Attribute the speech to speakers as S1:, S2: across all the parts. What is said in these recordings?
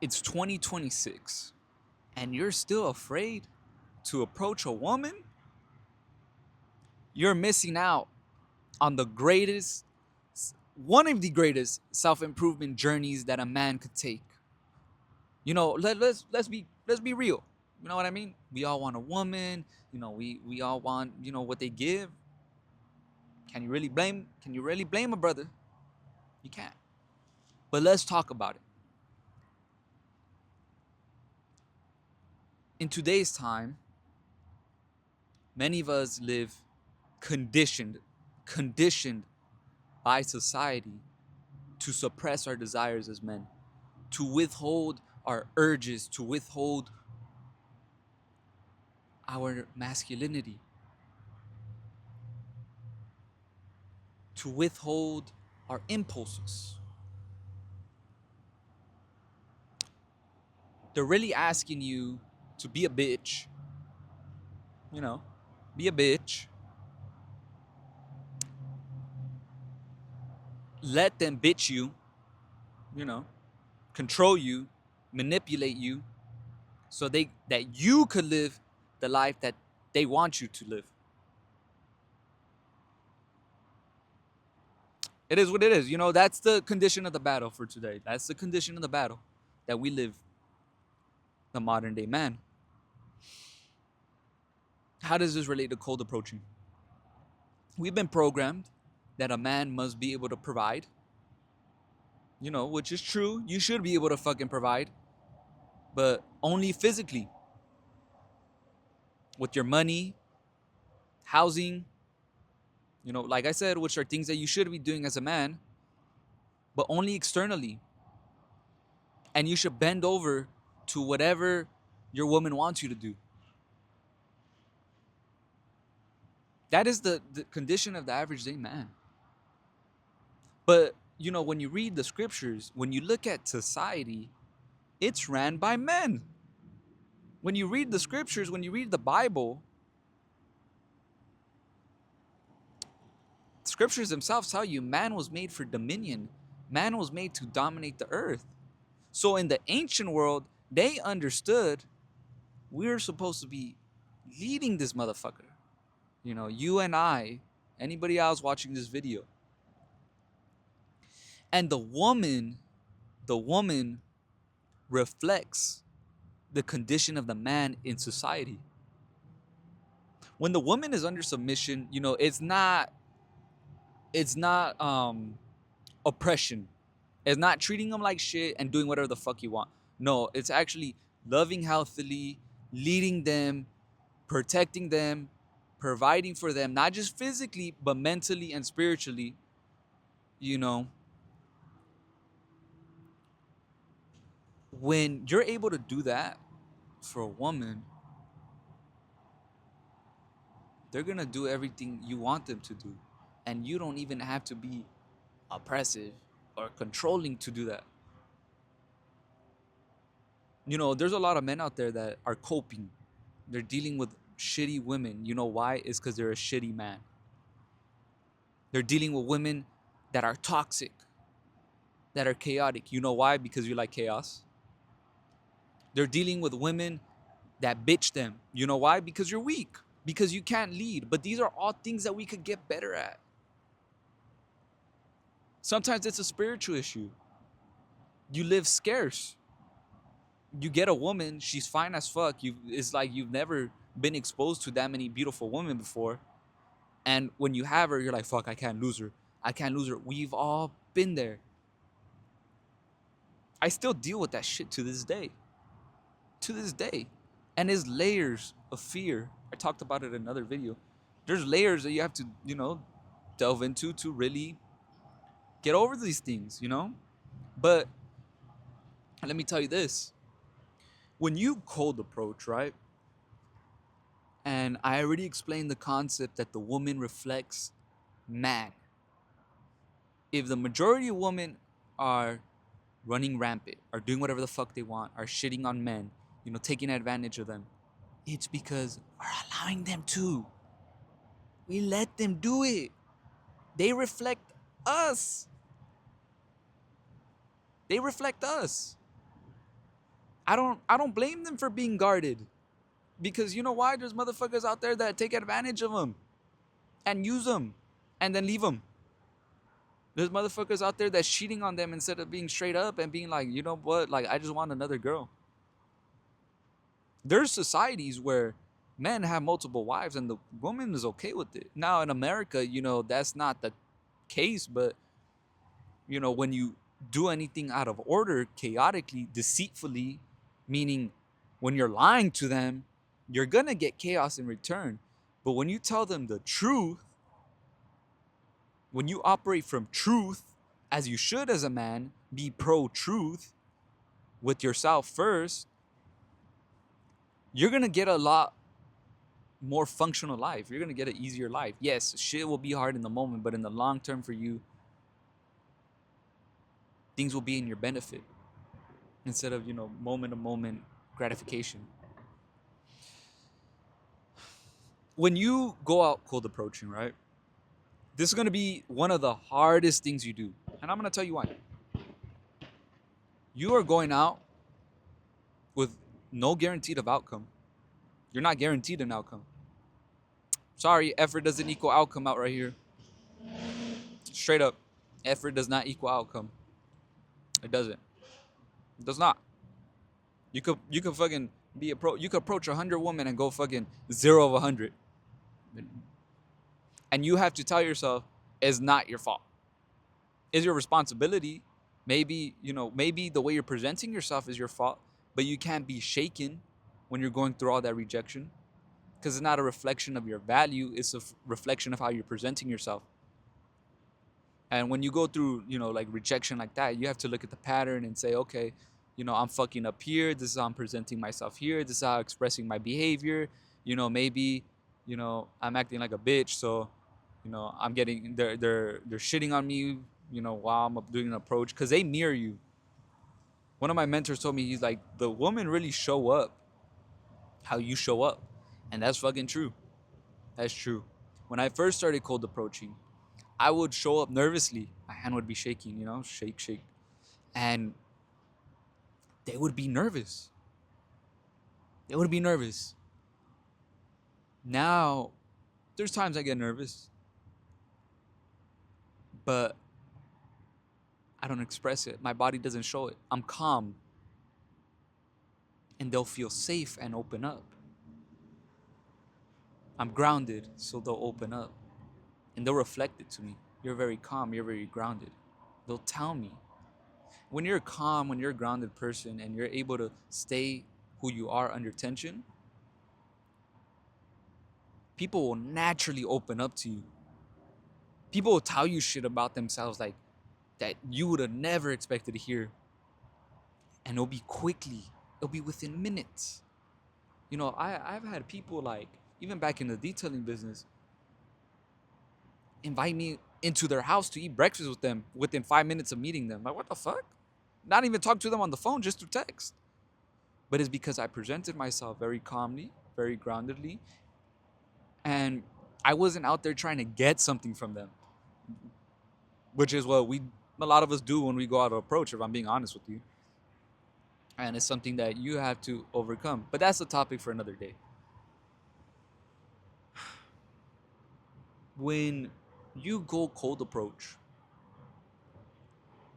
S1: It's 2026 and you're still afraid to approach a woman? You're missing out on the greatest, one of the greatest self-improvement journeys that a man could take. You know, let's be real. You know what I mean? We all want a woman. You know, we all want, you know, what they give. Can you really blame a brother? You can't. But let's talk about it. In today's time, many of us live conditioned conditioned by society to suppress our desires as men, to withhold our urges, to withhold our masculinity, to withhold our impulses. They're really asking you to be a bitch, you know, be a bitch. Let them bitch you, you know, control you, manipulate you, so that you could live the life that they want you to live. It is what it is. You know, that's the condition of the battle for today. That's the condition of the battle that we live, the modern day man. How does this relate to cold approaching? We've been programmed that a man must be able to provide, you know, which is true. You should be able to fucking provide, but only physically, with your money, housing, you know, like I said, which are things that you should be doing as a man, but only externally. And you should bend over to whatever your woman wants you to do. That is the condition of the average day man. But, you know, when you read the scriptures, when you look at society, it's ran by men. When you read the scriptures, when you read the Bible, scriptures themselves tell you man was made for dominion. Man was made to dominate the earth. So in the ancient world, they understood we're supposed to be leading this motherfucker. You know, you and I, anybody else watching this video. And the woman reflects the condition of the man in society. When the woman is under submission, you know, it's not oppression. It's not treating them like shit and doing whatever the fuck you want. No, it's actually loving healthily, leading them, protecting them, providing for them, not just physically, but mentally and spiritually. You know, when you're able to do that for a woman, they're gonna do everything you want them to do. And you don't even have to be oppressive or controlling to do that. You know, there's a lot of men out there that are coping. They're dealing with shitty women. You know why? It's because they're a shitty man. They're dealing with women that are toxic, that are chaotic. You know why? Because you like chaos. They're dealing with women that bitch them. You know why? Because you're weak. Because you can't lead. But these are all things that we could get better at. Sometimes it's a spiritual issue. You live scarce. You get a woman, she's fine as fuck. It's like you've never been exposed to that many beautiful women before. And when you have her, you're like, fuck, I can't lose her. I can't lose her. We've all been there. I still deal with that shit to this day. To this day. And there's layers of fear. I talked about it in another video. There's layers that you have to, you know, delve into to really get over these things, you know? But let me tell you this. When you cold approach, right? And I already explained the concept that the woman reflects man. If the majority of women are running rampant, are doing whatever the fuck they want, are shitting on men, you know, taking advantage of them, it's because we're allowing them to. We let them do it. They reflect us. They reflect us. I don't blame them for being guarded. Because you know why? There's motherfuckers out there that take advantage of them and use them and then leave them. There's motherfuckers out there that's cheating on them instead of being straight up and being like, you know what? Like, I just want another girl. There's societies where men have multiple wives and the woman is okay with it. Now in America, that's not the case, but when you do anything out of order, chaotically, deceitfully, meaning when you're lying to them, you're gonna get chaos in return. But when you tell them the truth, when you operate from truth, as you should as a man, be pro truth with yourself first, you're gonna get a lot more functional life. You're gonna get an easier life. Yes, shit will be hard in the moment, but in the long term for you, things will be in your benefit instead of, moment to moment gratification. When you go out cold approaching, right? This is gonna be one of the hardest things you do. And I'm gonna tell you why. You are going out with no guaranteed of outcome. You're not guaranteed an outcome. Sorry, effort doesn't equal outcome out right here. Straight up, effort does not equal outcome. It doesn't. It does not. You could fucking be a pro. You could approach 100 women and go fucking 0 of 100, and you have to tell yourself it's not your fault. It's your responsibility. Maybe the way you're presenting yourself is your fault, but you can't be shaken when you're going through all that rejection, because it's not a reflection of your value. It's a reflection of how you're presenting yourself. And when you go through, like rejection like that, you have to look at the pattern and say, okay, I'm fucking up here. This is how I'm presenting myself here. This is how I'm expressing my behavior. Maybe, I'm acting like a bitch. So, I'm getting, they're shitting on me, while I'm doing an approach, because they mirror you. One of my mentors told me, he's like, the women really show up how you show up. And that's fucking true. That's true. When I first started cold approaching, I would show up nervously. My hand would be shaking, shake, shake. And they would be nervous. They would be nervous. Now, there's times I get nervous, but I don't express it. My body doesn't show it. I'm calm. And they'll feel safe and open up. I'm grounded, so they'll open up. And they'll reflect it to me. You're very calm. You're very grounded. They'll tell me. When you're calm, when you're a grounded person and you're able to stay who you are under tension, people will naturally open up to you. People will tell you shit about themselves like that you would have never expected to hear. And it'll be quickly. It'll be within minutes. I've had people, like, even back in the detailing business, invite me into their house to eat breakfast with them within 5 minutes of meeting them. Like, what the fuck? Not even talk to them on the phone, just through text. But it's because I presented myself very calmly, very groundedly, and I wasn't out there trying to get something from them, which is what a lot of us do when we go out to approach, if I'm being honest with you. And it's something that you have to overcome. But that's a topic for another day. When you go cold approach,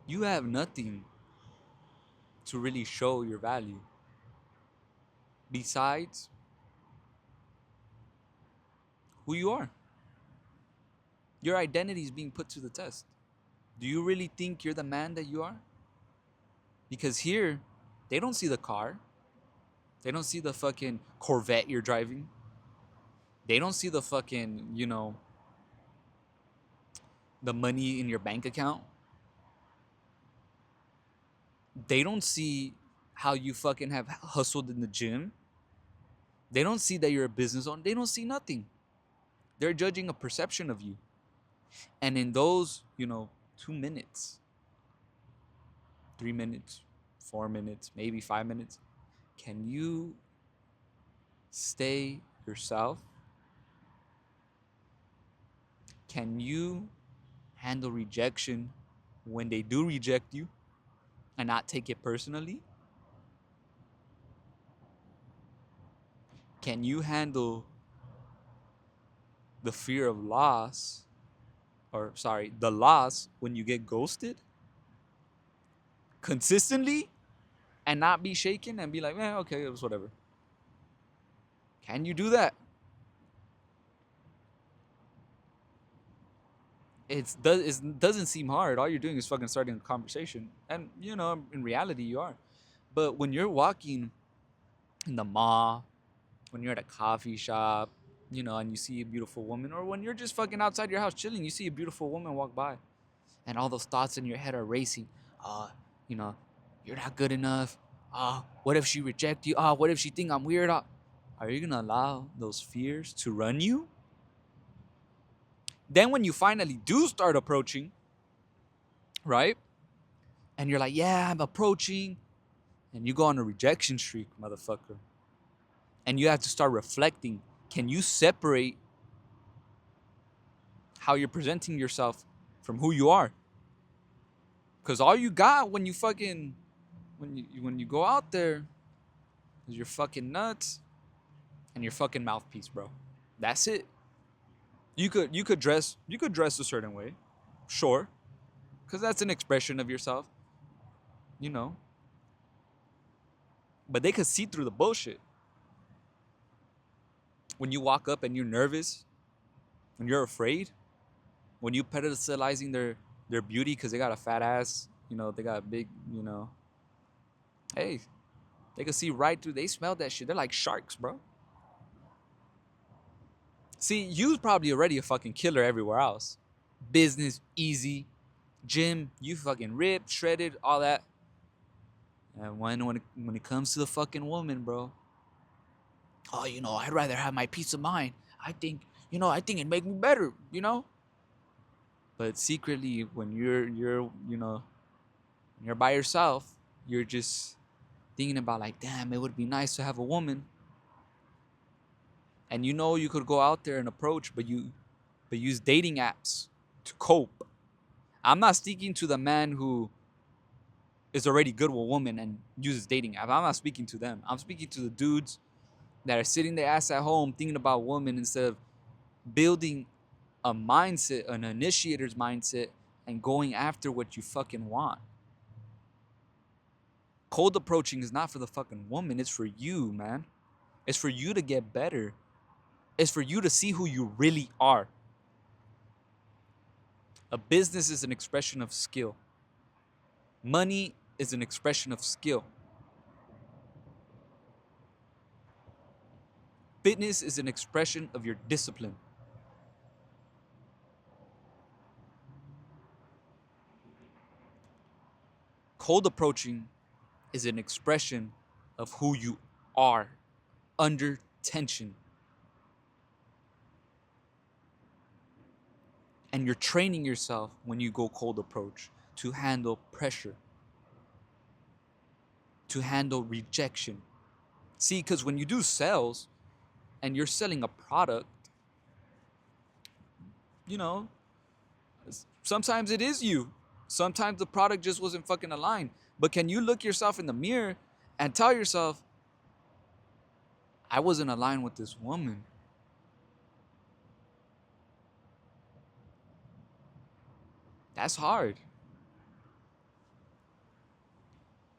S1: you have nothing to really show your value besides who you are. Your identity is being put to the test. Do you really think you're the man that you are? Because here, they don't see the car. They don't see the fucking Corvette you're driving. They don't see the fucking, the money in your bank account. They don't see how you fucking have hustled in the gym. They don't see that you're a business owner. They don't see nothing. They're judging a perception of you. And in those, 2 minutes, 3 minutes, 4 minutes, maybe 5 minutes, can you stay yourself? Can you handle rejection when they do reject you and not take it personally? Can you handle the fear of loss, or sorry, the loss when you get ghosted consistently and not be shaken and be like, man, okay, it was whatever? Can you do that? It doesn't seem hard. All you're doing is fucking starting a conversation. And, in reality, you are. But when you're walking in the mall, when you're at a coffee shop, and you see a beautiful woman, or when you're just fucking outside your house chilling, you see a beautiful woman walk by, and all those thoughts in your head are racing. You know, you're not good enough. What if she reject you? What if she think I'm weird? Are you gonna allow those fears to run you? Then when you finally do start approaching, right? And you're like, yeah, I'm approaching, and you go on a rejection streak, motherfucker. And you have to start reflecting. Can you separate how you're presenting yourself from who you are? Because all you got when you fucking when you go out there is your fucking nuts and your fucking mouthpiece, bro. That's it. You could dress a certain way, sure, because that's an expression of yourself, you know. But they could see through the bullshit. When you walk up and you're nervous, when you're afraid, when you pedestalizing their beauty because they got a fat ass, they got a big, hey, they can see right through. They smell that shit. They're like sharks, bro. See, you's probably already a fucking killer everywhere else. Business, easy. Gym, you fucking ripped, shredded, all that. And when it comes to the fucking woman, bro. Oh, I'd rather have my peace of mind. I think it'd make me better. But secretly, when you're by yourself, you're just thinking about like, damn, it would be nice to have a woman. And you could go out there and approach, but use dating apps to cope. I'm not speaking to the man who is already good with a woman and uses dating apps. I'm not speaking to them. I'm speaking to the dudes that are sitting their ass at home thinking about women instead of building a mindset, an initiator's mindset, and going after what you fucking want. Cold approaching is not for the fucking woman. It's for you, man. It's for you to get better. It's for you to see who you really are. A business is an expression of skill. Money is an expression of skill. Fitness is an expression of your discipline. Cold approaching is an expression of who you are under tension. And you're training yourself when you go cold approach to handle pressure, to handle rejection. See, because when you do sales and you're selling a product, you know, sometimes it is you. Sometimes the product just wasn't fucking aligned. But can you look yourself in the mirror and tell yourself, I wasn't aligned with this woman. That's hard.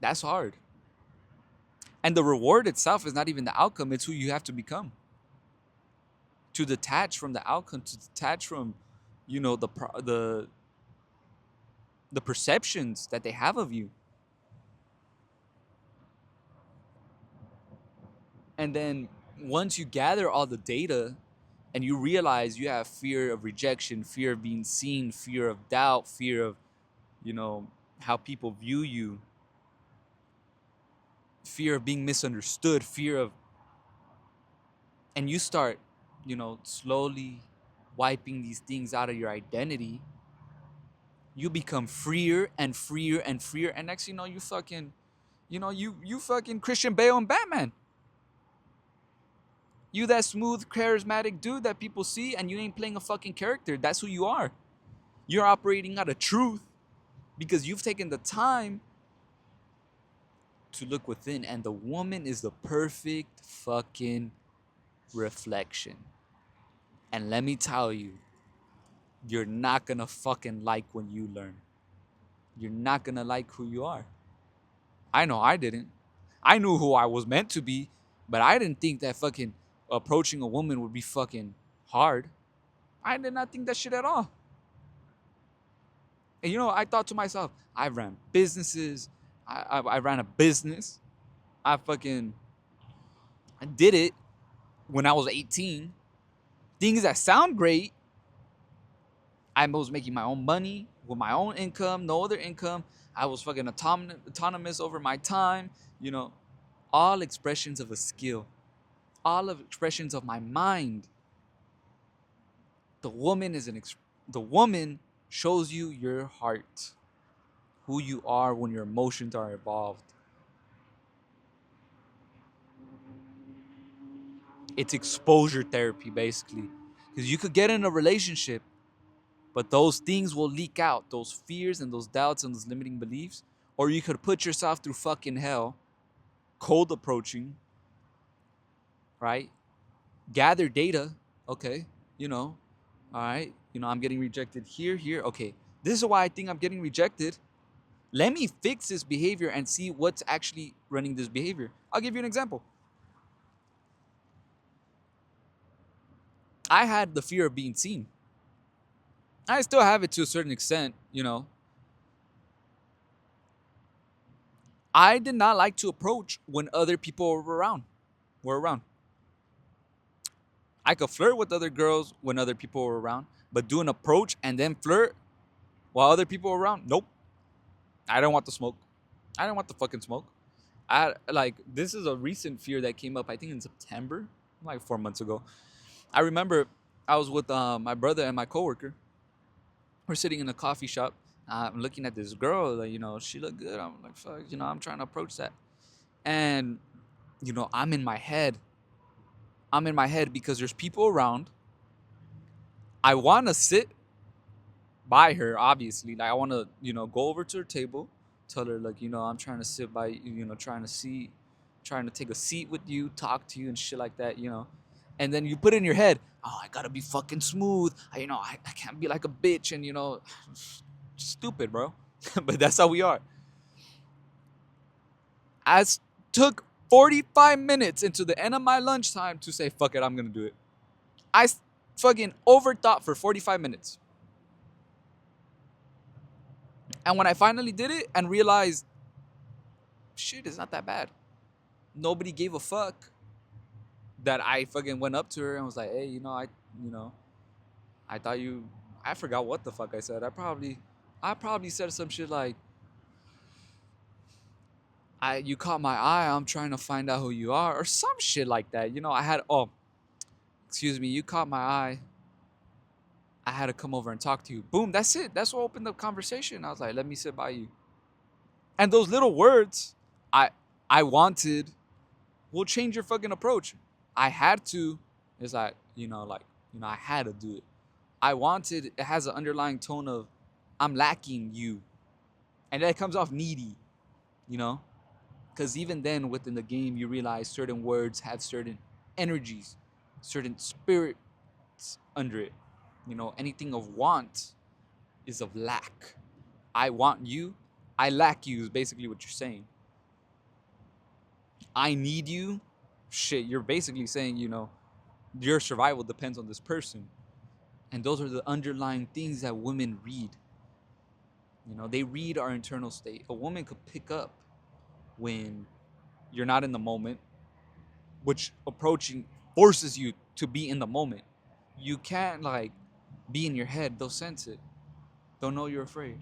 S1: That's hard. And the reward itself is not even the outcome, it's who you have to become. To detach from the outcome, to detach from, the perceptions that they have of you. And then once you gather all the data and you realize you have fear of rejection, fear of being seen, fear of doubt, fear of, how people view you, fear of being misunderstood, and you start, slowly wiping these things out of your identity, you become freer and freer and freer. And next you know, you fucking, you fucking Christian Bale and Batman. You that smooth, charismatic dude that people see, and you ain't playing a fucking character. That's who you are. You're operating out of truth because you've taken the time to look within. And the woman is the perfect fucking reflection. And let me tell you, you're not gonna fucking like when you learn. You're not gonna like who you are. I know I didn't. I knew who I was meant to be, but I didn't think that fucking approaching a woman would be fucking hard. I did not think that shit at all. And I thought to myself, I ran businesses. I ran a business. I fucking I did it when I was 18. Things that sound great. I was making my own money with my own income, no other income. I was fucking autonomous over my time. You know, all expressions of a skill, all of expressions of my mind. The woman shows you your heart, who you are when your emotions are involved. It's exposure therapy basically, because you could get in a relationship, but those things will leak out, those fears and those doubts and those limiting beliefs, or you could put yourself through fucking hell, cold approaching, right? Gather data, okay, all right, I'm getting rejected here, okay. This is why I think I'm getting rejected. Let me fix this behavior and see what's actually running this behavior. I'll give you an example. I had the fear of being seen. I still have it to a certain extent. I did not like to approach when other people were around. I could flirt with other girls when other people were around, but do an approach and then flirt while other people were around? Nope. I don't want the smoke. I don't want the fucking smoke. This is a recent fear that came up, I think in September, like 4 months ago. I remember I was with my brother and my coworker. We're sitting in a coffee shop. I'm looking at this girl, like, she looked good. I'm like, fuck, I'm trying to approach that. And, I'm in my head. I'm in my head because there's people around. I want to sit by her, obviously. Like, I want to, go over to her table, tell her, like, I'm trying to sit by you, trying to take a seat with you, talk to you and shit like that. And then you put in your head, oh, I gotta be fucking smooth. I can't be like a bitch and, stupid, bro. But that's how we are. I took 45 minutes into the end of my lunchtime to say, fuck it, I'm gonna do it. I fucking overthought for 45 minutes. And when I finally did it and realized, shit, it's not that bad. Nobody gave a fuck that I fucking went up to her and was like, hey, you know, I thought I forgot what the fuck I said. I probably said some shit like, you caught my eye. I'm trying to find out who you are, or some shit like that. Excuse me, you caught my eye. I had to come over and talk to you. Boom, that's it. That's what opened the conversation. I was like, let me sit by you. And those little words, I wanted, will change your fucking approach. I had to. It's like, I had to do it. I wanted, it has an underlying tone of, I'm lacking you. And that comes off needy, you know? Because even then, within the game, you realize certain words have certain energies, certain spirits under it. Anything of want is of lack. I want you, I lack you is basically what you're saying. I need you, shit, you're basically saying, your survival depends on this person. And those are the underlying things that women read. They read our internal state. A woman could pick up when you're not in the moment, which approaching forces you to be in the moment. You can't be in your head. They'll sense it. They'll know you're afraid.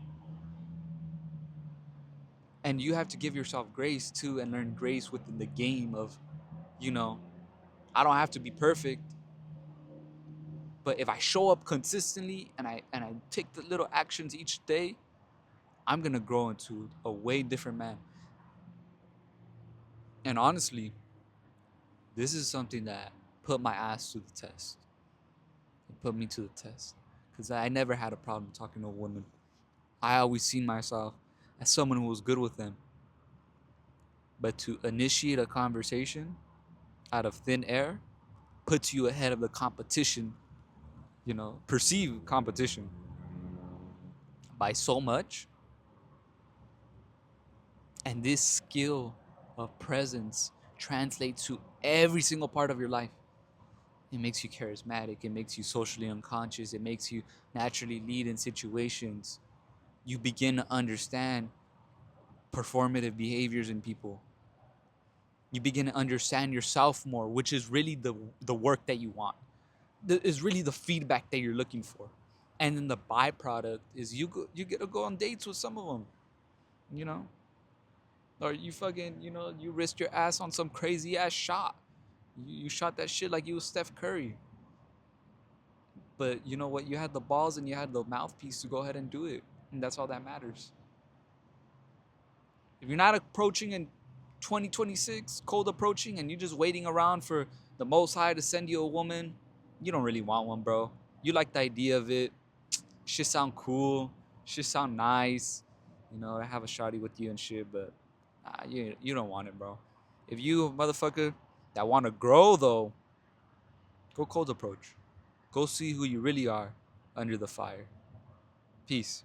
S1: And you have to give yourself grace too, and learn grace within the game of, I don't have to be perfect, but if I show up consistently and I take the little actions each day, I'm gonna grow into a way different man. And honestly, this is something that put my ass to the test. It put me to the test. Because I never had a problem talking to a woman. I always seen myself as someone who was good with them. But to initiate a conversation out of thin air, puts you ahead of the competition, perceived competition by so much. And this skill of presence translates to every single part of your life. It makes you charismatic. It makes you socially unconscious. It makes you naturally lead in situations. You begin to understand performative behaviors in people. You begin to understand yourself more, which is really the work that you want. Is really the feedback that you're looking for. And then the byproduct is you get to go on dates with some of them, you know, or you fucking you risked your ass on some crazy ass shot. You shot that shit like you was Steph Curry. But you know what? You had the balls and you had the mouthpiece to go ahead and do it. And that's all that matters. If you're not approaching in 2026, cold approaching, and you're just waiting around for the Most High to send you a woman, you don't really want one, bro. You like the idea of it. Shit sound cool. Shit sound nice. I have a shawty with you and shit, but you don't want it, bro. If you a motherfucker that want to grow, though, go cold approach. Go see who you really are under the fire. Peace.